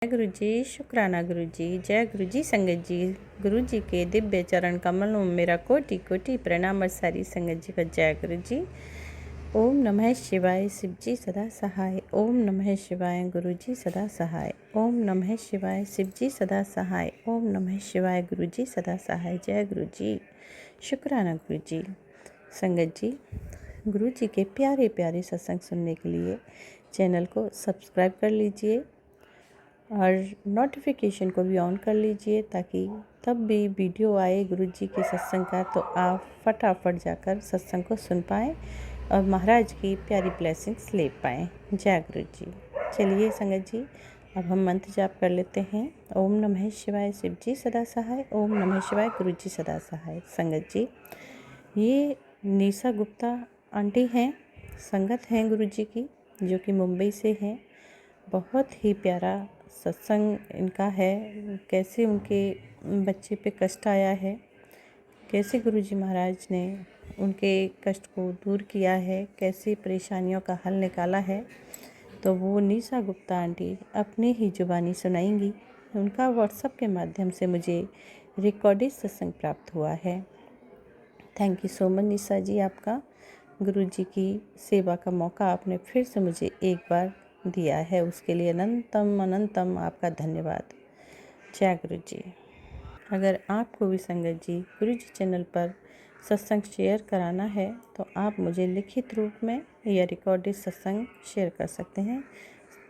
जय गुरु जी, शुक्राना गुरु जी, जय गुरु जी। संगत जी, गुरु जी के दिव्य चरण कमलों में मेरा कोटि कोटि प्रणाम। और सारी संगत जी को जय गुरु जी। ओम नमः शिवाय, शिव जी सदा सहाय। ओम नमः शिवाय, गुरु जी सदा सहाय। ओम नमः शिवाय, शिव जी सदा सहाय। ओम नमः शिवाय, गुरु जी सदा सहाय। जय गुरु जी, शुक्राना गुरु जी। संगत जी, गुरु जी के प्यारे प्यारे सत्संग सुनने के लिए चैनल को सब्सक्राइब कर लीजिए और नोटिफिकेशन को भी ऑन कर लीजिए, ताकि तब भी वीडियो आए गुरु जी के सत्संग का तो आप फटाफट जाकर सत्संग को सुन पाएँ और महाराज की प्यारी ब्लेसिंग्स ले पाएँ। जय गुरु जी। चलिए संगत जी, अब हम मंत्र जाप कर लेते हैं। ओम नमः शिवाय, शिव जी सदा सहाय। ओम नमः शिवाय, गुरु जी सदा सहाय। संगत जी, ये निशा गुप्ता आंटी हैं, संगत हैं गुरु जी की, जो कि मुंबई से हैं। बहुत ही प्यारा सत्संग इनका है। कैसे उनके बच्चे पे कष्ट आया है, कैसे गुरुजी महाराज ने उनके कष्ट को दूर किया है, कैसे परेशानियों का हल निकाला है, तो वो निशा गुप्ता आंटी अपने ही जुबानी सुनाएंगी। उनका व्हाट्सएप के माध्यम से मुझे रिकॉर्डेड सत्संग प्राप्त हुआ है। थैंक यू सो मच निशा जी, आपका गुरु जी की सेवा का मौका आपने फिर से मुझे एक बार दिया है, उसके लिए अनंतम अनंतम आपका धन्यवाद। जय गुरु जी। अगर आपको भी संगत जी गुरु जी चैनल पर सत्संग शेयर कराना है तो आप मुझे लिखित रूप में या रिकॉर्डेड सत्संग शेयर कर सकते हैं।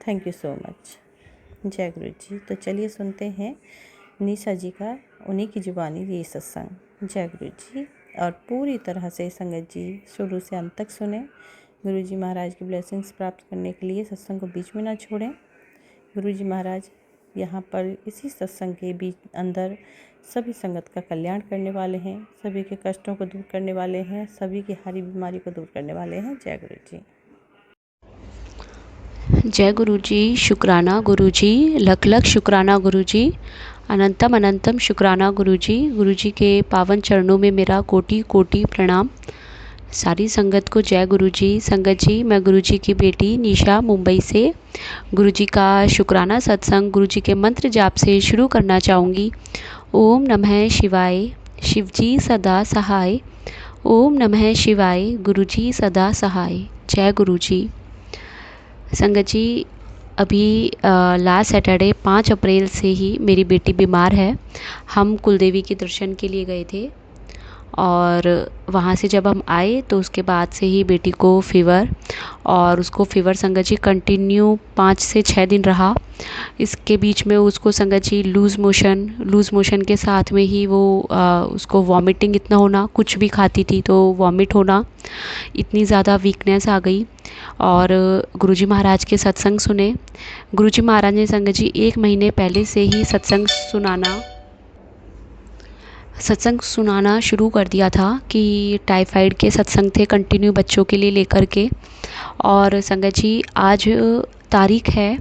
Thank you so much. जय गुरु जी। तो चलिए सुनते हैं निशा जी का, उन्हीं की जुबानी ये सत्संग। जय गुरु जी। और पूरी तरह से संगत जी शुरू से अंत तक सुने। गुरु जी महाराज की ब्लेसिंग्स प्राप्त करने के लिए सत्संग को बीच में ना छोड़ें। गुरु जी महाराज यहाँ पर इसी सत्संग के बीच अंदर सभी संगत का कल्याण करने वाले हैं, सभी के कष्टों को दूर करने वाले हैं, सभी की हारी बीमारी को दूर करने वाले हैं। जय गुरु जी। जय गुरु जी, शुक्राना गुरु जी, लख लख शुक्राना गुरु जी, अनंतम अनंतम शुक्राना गुरु जी। गुरु जी के पावन चरणों में मेरा कोटि कोटि प्रणाम। सारी संगत को जय गुरु जी। संगत जी, मैं गुरु जी की बेटी निशा मुंबई से गुरु जी का शुक्राना सत्संग गुरु जी के मंत्र जाप से शुरू करना चाहूँगी। ओम नमः शिवाय, शिव जी सदा सहाय। ओम नमः शिवाय, गुरु जी सदा सहाय। जय गुरु जी। संगत जी, अभी लास्ट सैटरडे 5 अप्रैल से ही मेरी बेटी बीमार है। हम कुलदेवी के दर्शन के लिए गए थे और वहाँ से जब हम आए तो उसके बाद से ही बेटी को फ़ीवर, और उसको फ़ीवर संगत जी कंटिन्यू 5 से 6 दिन रहा। इसके बीच में उसको संगत जी लूज़ मोशन के साथ में ही वो उसको वॉमिटिंग इतना होना, कुछ भी खाती थी तो वॉमिट होना, इतनी ज़्यादा वीकनेस आ गई। और गुरुजी महाराज के सत्संग सुने। गुरुजी महाराज ने संगत जी 1 महीने पहले से ही सत्संग सुनाना शुरू कर दिया था कि टाइफाइड के सत्संग थे कंटिन्यू बच्चों के लिए लेकर के। और संगत जी, आज तारीख है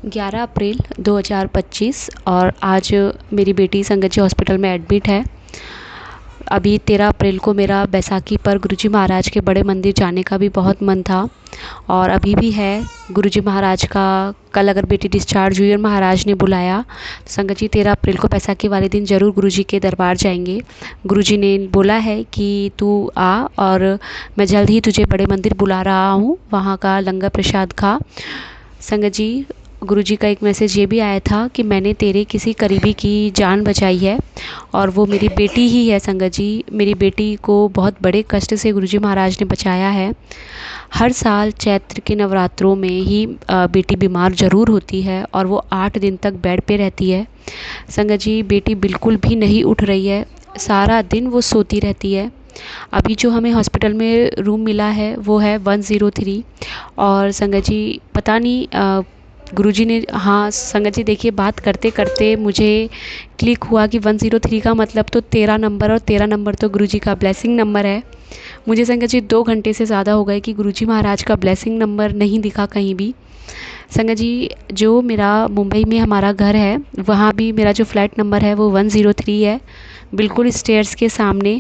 11 अप्रैल 2025 और आज मेरी बेटी संगत जी हॉस्पिटल में एडमिट है। अभी 13 अप्रैल को मेरा बैसाखी पर गुरुजी महाराज के बड़े मंदिर जाने का भी बहुत मन था और अभी भी है। गुरुजी महाराज का कल अगर बेटी डिस्चार्ज हुई और महाराज ने बुलाया तो संगत जी 13 अप्रैल को बैसाखी वाले दिन ज़रूर गुरुजी के दरबार जाएंगे। गुरुजी ने बोला है कि तू आ और मैं जल्द ही तुझे बड़े मंदिर बुला रहा हूँ, वहाँ का लंगर प्रसाद खा। संगत जी, गुरुजी का एक मैसेज ये भी आया था कि मैंने तेरे किसी करीबी की जान बचाई है और वो मेरी बेटी ही है। संगत जी, मेरी बेटी को बहुत बड़े कष्ट से गुरुजी महाराज ने बचाया है। हर साल चैत्र के नवरात्रों में ही बेटी बीमार ज़रूर होती है और वो 8 दिन तक बेड पे रहती है। संगत जी, बेटी बिल्कुल भी नहीं उठ रही है, सारा दिन वो सोती रहती है। अभी जो हमें हॉस्पिटल में रूम मिला है वो है 103 और संगत जी पता नहीं गुरुजी ने, हाँ संगत जी देखिए, बात करते करते मुझे क्लिक हुआ कि 103 का मतलब तो 13 नंबर, और 13 नंबर तो गुरुजी का ब्लेसिंग नंबर है। मुझे संगत जी 2 घंटे से ज़्यादा हो गए कि गुरुजी महाराज का ब्लेसिंग नंबर नहीं दिखा कहीं भी। संगत जी, जो मेरा मुंबई में हमारा घर है वहाँ भी मेरा जो फ्लैट नंबर है वो 103 है, बिल्कुल स्टेयर्स के सामने।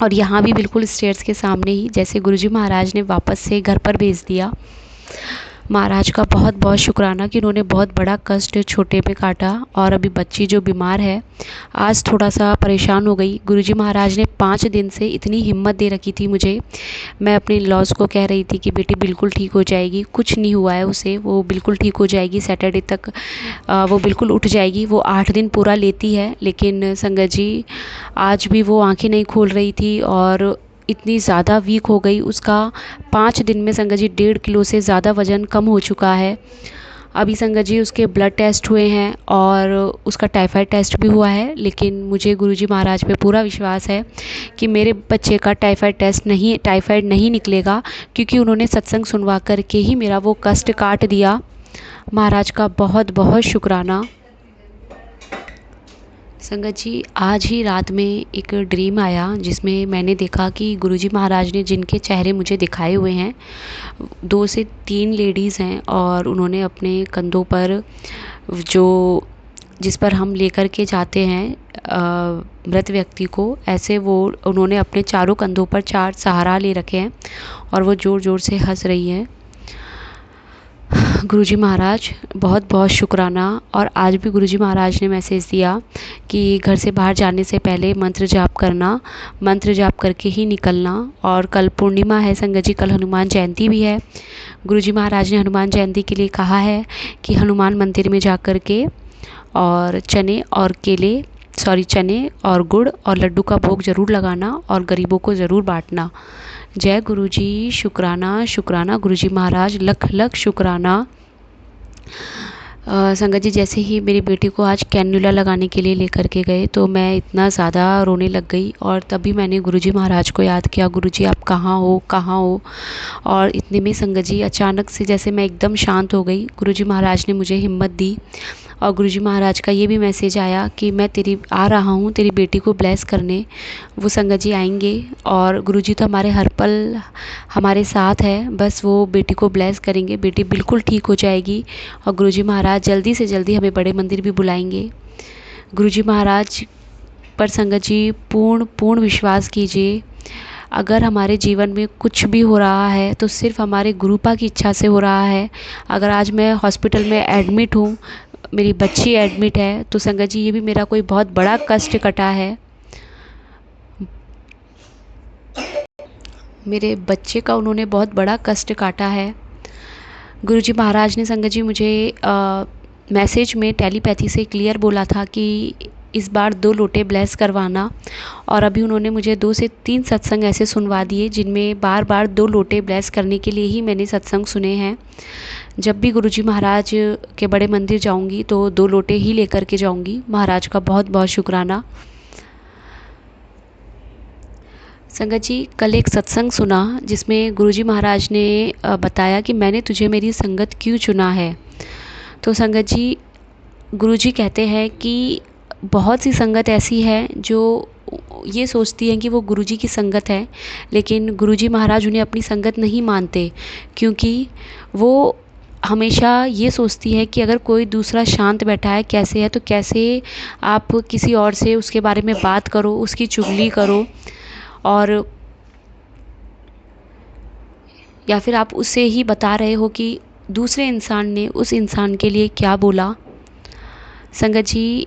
और यहाँ भी बिल्कुल स्टेयर्स के सामने ही, जैसे गुरुजी महाराज ने वापस से घर पर भेज दिया। महाराज का बहुत बहुत शुक्राना कि उन्होंने बहुत बड़ा कष्ट छोटे पे काटा। और अभी बच्ची जो बीमार है आज थोड़ा सा परेशान हो गई। गुरुजी महाराज ने 5 दिन से इतनी हिम्मत दे रखी थी मुझे। मैं अपने लॉज को कह रही थी कि बेटी बिल्कुल ठीक हो जाएगी, कुछ नहीं हुआ है उसे, वो बिल्कुल ठीक हो जाएगी, सैटरडे तक वो बिल्कुल उठ जाएगी। वो 8 दिन पूरा लेती है, लेकिन संगत जी आज भी वो आंखें नहीं खोल रही थी और इतनी ज़्यादा वीक हो गई। उसका 5 दिन में संगत जी 1.5 किलो से ज़्यादा वज़न कम हो चुका है। अभी संगत जी उसके ब्लड टेस्ट हुए हैं और उसका टाइफाइड टेस्ट भी हुआ है, लेकिन मुझे गुरुजी महाराज पे पूरा विश्वास है कि मेरे बच्चे का टाइफाइड नहीं निकलेगा, क्योंकि उन्होंने सत्संग सुनवा करके ही मेरा वो कष्ट काट दिया। महाराज का बहुत बहुत शुक्राना। संगत जी आज ही रात में एक ड्रीम आया जिसमें मैंने देखा कि गुरुजी महाराज ने जिनके चेहरे मुझे दिखाए हुए हैं 2 से 3 लेडीज़ हैं, और उन्होंने अपने कंधों पर जो जिस पर हम लेकर के जाते हैं मृत व्यक्ति को, ऐसे वो उन्होंने अपने चारों कंधों पर 4 सहारा ले रखे हैं और वो ज़ोर ज़ोर से हंस रही हैं। गुरुजी महाराज बहुत बहुत शुक्राना। और आज भी गुरुजी महाराज ने मैसेज दिया कि घर से बाहर जाने से पहले मंत्र जाप करना, मंत्र जाप करके ही निकलना। और कल पूर्णिमा है संगत जी, कल हनुमान जयंती भी है। गुरुजी महाराज ने हनुमान जयंती के लिए कहा है कि हनुमान मंदिर में जा कर के और चने और गुड़ और लड्डू का भोग ज़रूर लगाना और गरीबों को ज़रूर बांटना। जय गुरुजी, शुक्राना शुक्राना गुरुजी महाराज, लख लख शुक्राना। संगत जी जैसे ही मेरी बेटी को आज कैन्युला लगाने के लिए लेकर के गए तो मैं इतना ज़्यादा रोने लग गई, और तभी मैंने गुरुजी महाराज को याद किया, गुरुजी आप कहाँ हो कहाँ हो। और इतने में संगत जी अचानक से जैसे मैं एकदम शांत हो गई। गुरुजी महाराज ने मुझे हिम्मत दी और गुरुजी महाराज का ये भी मैसेज आया कि मैं आ रहा हूँ तेरी बेटी को ब्लेस करने। वो संगत जी आएंगे और गुरुजी तो हमारे हर पल हमारे साथ है, बस वो बेटी को ब्लेस करेंगे, बेटी बिल्कुल ठीक हो जाएगी। और गुरुजी महाराज जल्दी से जल्दी हमें बड़े मंदिर भी बुलाएंगे। गुरुजी महाराज पर संगत जी पूर्ण विश्वास कीजिए। अगर हमारे जीवन में कुछ भी हो रहा है तो सिर्फ हमारे गुरुपा की इच्छा से हो रहा है। अगर आज मैं हॉस्पिटल में एडमिट हूँ, मेरी बच्ची एडमिट है, तो संगत जी ये भी मेरा कोई बहुत बड़ा कष्ट कटा है। मेरे बच्चे का उन्होंने बहुत बड़ा कष्ट काटा है। गुरुजी महाराज ने संगत जी मुझे मैसेज में टेलीपैथी से क्लियर बोला था कि इस बार 2 लोटे ब्लेस करवाना। और अभी उन्होंने मुझे 2 से 3 सत्संग ऐसे सुनवा दिए जिनमें बार बार 2 लोटे ब्लेस करने के लिए ही मैंने सत्संग सुने हैं। जब भी गुरुजी महाराज के बड़े मंदिर जाऊंगी तो 2 लोटे ही लेकर के जाऊंगी। महाराज का बहुत बहुत शुक्राना। संगत जी कल एक सत्संग सुना जिसमें गुरुजी महाराज ने बताया कि मैंने तुझे मेरी संगत क्यों चुना है। तो संगत जी गुरुजी कहते हैं कि बहुत सी संगत ऐसी है जो ये सोचती है कि वो गुरुजी की संगत है, लेकिन गुरुजी महाराज उन्हें अपनी संगत नहीं मानते, क्योंकि वो हमेशा ये सोचती है कि अगर कोई दूसरा शांत बैठा है कैसे है, तो कैसे आप किसी और से उसके बारे में बात करो, उसकी चुगली करो, और या फिर आप उससे ही बता रहे हो कि दूसरे इंसान ने उस इंसान के लिए क्या बोला। संगत जी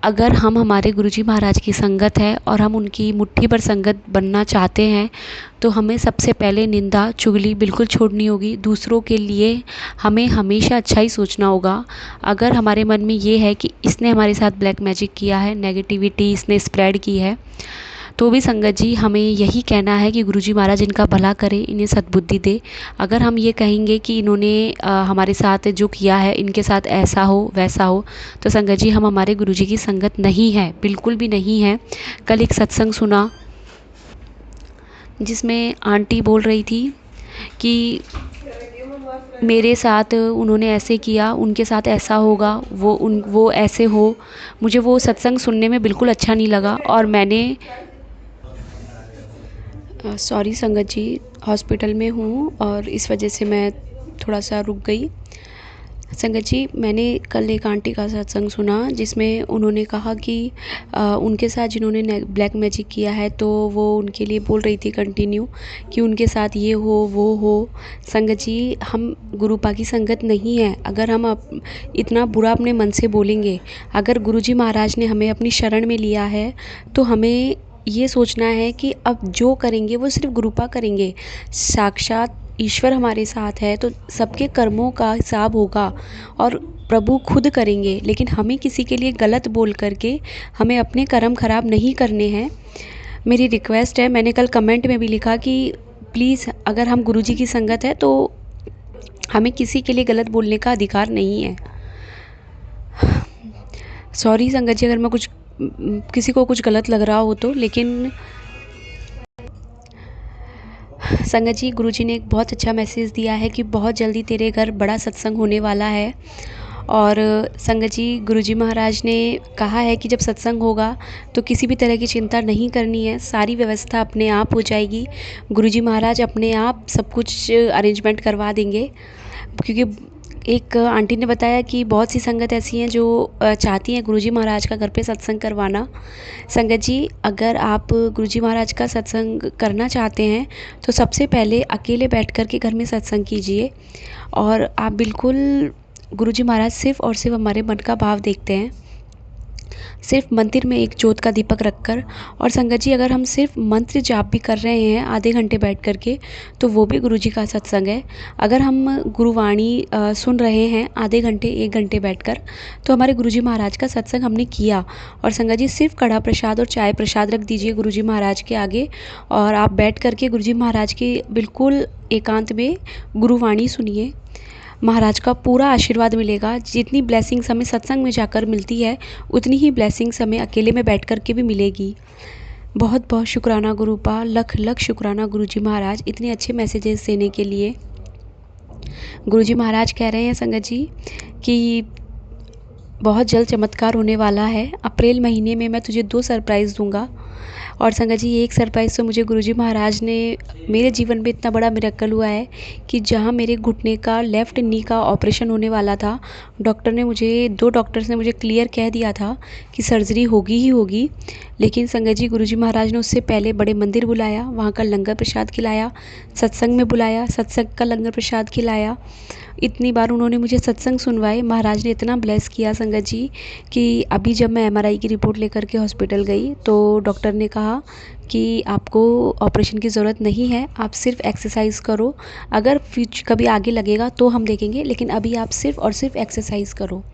अगर हम हमारे गुरुजी महाराज की संगत है और हम उनकी मुट्ठी पर संगत बनना चाहते हैं तो हमें सबसे पहले निंदा चुगली बिल्कुल छोड़नी होगी। दूसरों के लिए हमें हमेशा अच्छा ही सोचना होगा। अगर हमारे मन में ये है कि इसने हमारे साथ ब्लैक मैजिक किया है, नेगेटिविटी इसने स्प्रेड की है, तो भी संगत जी हमें यही कहना है कि गुरुजी महाराज इनका भला करे, इन्हें सद्बुद्धि दे। अगर हम ये कहेंगे कि इन्होंने हमारे साथ जो किया है इनके साथ ऐसा हो वैसा हो, तो संगत जी हम हमारे गुरुजी की संगत नहीं है, बिल्कुल भी नहीं है। कल एक सत्संग सुना जिसमें आंटी बोल रही थी कि मेरे साथ उन्होंने ऐसे किया, उनके साथ ऐसा होगा, वो ऐसे हो। मुझे वो सत्संग सुनने में बिल्कुल अच्छा नहीं लगा और मैंने सॉरी संगत जी हॉस्पिटल में हूँ और इस वजह से मैं थोड़ा सा रुक गई। संगत जी, मैंने कल एक आंटी का सत्संग सुना जिसमें उन्होंने कहा कि उनके साथ जिन्होंने ब्लैक मैजिक किया है तो वो उनके लिए बोल रही थी कंटिन्यू कि उनके साथ ये हो वो हो। संगत जी, हम गुरुपा की संगत नहीं है। अगर हम इतना बुरा अपने मन से बोलेंगे, अगर गुरुजी महाराज ने हमें अपनी शरण में लिया है तो हमें ये सोचना है कि अब जो करेंगे वो सिर्फ गुरुपा करेंगे। साक्षात ईश्वर हमारे साथ है तो सबके कर्मों का हिसाब होगा और प्रभु खुद करेंगे। लेकिन हमें किसी के लिए गलत बोल करके हमें अपने कर्म खराब नहीं करने हैं। मेरी रिक्वेस्ट है, मैंने कल कमेंट में भी लिखा कि प्लीज़ अगर हम गुरुजी की संगत है तो हमें किसी के लिए गलत बोलने का अधिकार नहीं है। सॉरी संगत जी अगर मैं किसी को कुछ गलत लग रहा हो तो, लेकिन संगत जी, गुरुजी ने एक बहुत अच्छा मैसेज दिया है कि बहुत जल्दी तेरे घर बड़ा सत्संग होने वाला है। और संगत जी, गुरुजी महाराज ने कहा है कि जब सत्संग होगा तो किसी भी तरह की चिंता नहीं करनी है, सारी व्यवस्था अपने आप हो जाएगी। गुरुजी महाराज अपने आप सब कुछ अरेंजमेंट करवा देंगे। क्योंकि एक आंटी ने बताया कि बहुत सी संगत ऐसी हैं जो चाहती हैं गुरुजी महाराज का घर पे सत्संग करवाना। संगत जी, अगर आप गुरुजी महाराज का सत्संग करना चाहते हैं तो सबसे पहले अकेले बैठ कर के घर में सत्संग कीजिए। और आप बिल्कुल, गुरुजी महाराज सिर्फ़ और सिर्फ हमारे मन का भाव देखते हैं, सिर्फ मंदिर में एक जोत का दीपक रखकर। और संगत जी, अगर हम सिर्फ मंत्र जाप भी कर रहे हैं आधे घंटे बैठ कर के तो वो भी गुरुजी का सत्संग है। अगर हम गुरुवाणी सुन रहे हैं आधे घंटे 1 घंटे बैठकर तो हमारे गुरुजी महाराज का सत्संग हमने किया। और संगत जी, सिर्फ कड़ा प्रसाद और चाय प्रसाद रख दीजिए गुरुजी महाराज के आगे और आप बैठ कर के गुरुजी महाराज के बिल्कुल एकांत में गुरुवाणी सुनिए। महाराज का पूरा आशीर्वाद मिलेगा। जितनी ब्लेसिंग्स हमें सत्संग में जाकर मिलती है उतनी ही ब्लेसिंग्स हमें अकेले में बैठ कर के भी मिलेगी। बहुत बहुत शुक्राना गुरुपा, लख लख शुक्राना गुरुजी महाराज इतने अच्छे मैसेजेस देने के लिए। गुरुजी महाराज कह रहे हैं संगत जी कि बहुत जल्द चमत्कार होने वाला है। अप्रैल महीने में मैं तुझे 2 सरप्राइज़ दूंगा। और संगत जी, एक सरप्राइज़ तो मुझे गुरुजी महाराज ने, मेरे जीवन में इतना बड़ा मिरेकल हुआ है कि जहाँ मेरे घुटने का लेफ़्ट नी का ऑपरेशन होने वाला था, दो डॉक्टर्स ने मुझे क्लियर कह दिया था कि सर्जरी होगी ही होगी। लेकिन संगत जी, गुरुजी महाराज ने उससे पहले बड़े मंदिर बुलाया, वहाँ का लंगर प्रसाद खिलाया, सत्संग में बुलाया, सत्संग का लंगर प्रसाद खिलाया। इतनी बार उन्होंने मुझे सत्संग सुनवाए। महाराज ने इतना ब्लेस किया संगत जी कि अभी जब मैं MRI की रिपोर्ट लेकर के हॉस्पिटल गई तो डॉक्टर ने कहा कि आपको ऑपरेशन की ज़रूरत नहीं है, आप सिर्फ एक्सरसाइज करो। अगर कभी आगे लगेगा तो हम देखेंगे, लेकिन अभी आप सिर्फ और सिर्फ एक्सरसाइज करो।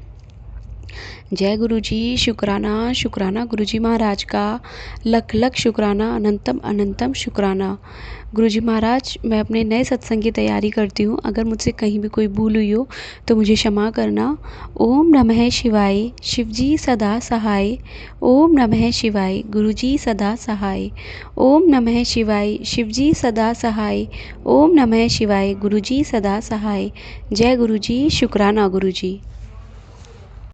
जय गुरुजी, शुक्राना शुक्राना गुरुजी महाराज का, लख लख शुक्राना, अनंतम अनंतम शुक्राना। गुरुजी महाराज, मैं अपने नए सत्संग की तैयारी करती हूँ, अगर मुझसे कहीं भी कोई भूल हुई हो तो मुझे क्षमा करना। ओम नमः शिवाय, शिवजी सदा सहाय। ओम नमः शिवाय, गुरुजी सदा सहाय। ओम नमः शिवाय, शिवजी सदा सहाय। ओम नमः शिवाय, गुरुजी सदा सहाय। जय गुरुजी, शुक्राना गुरुजी।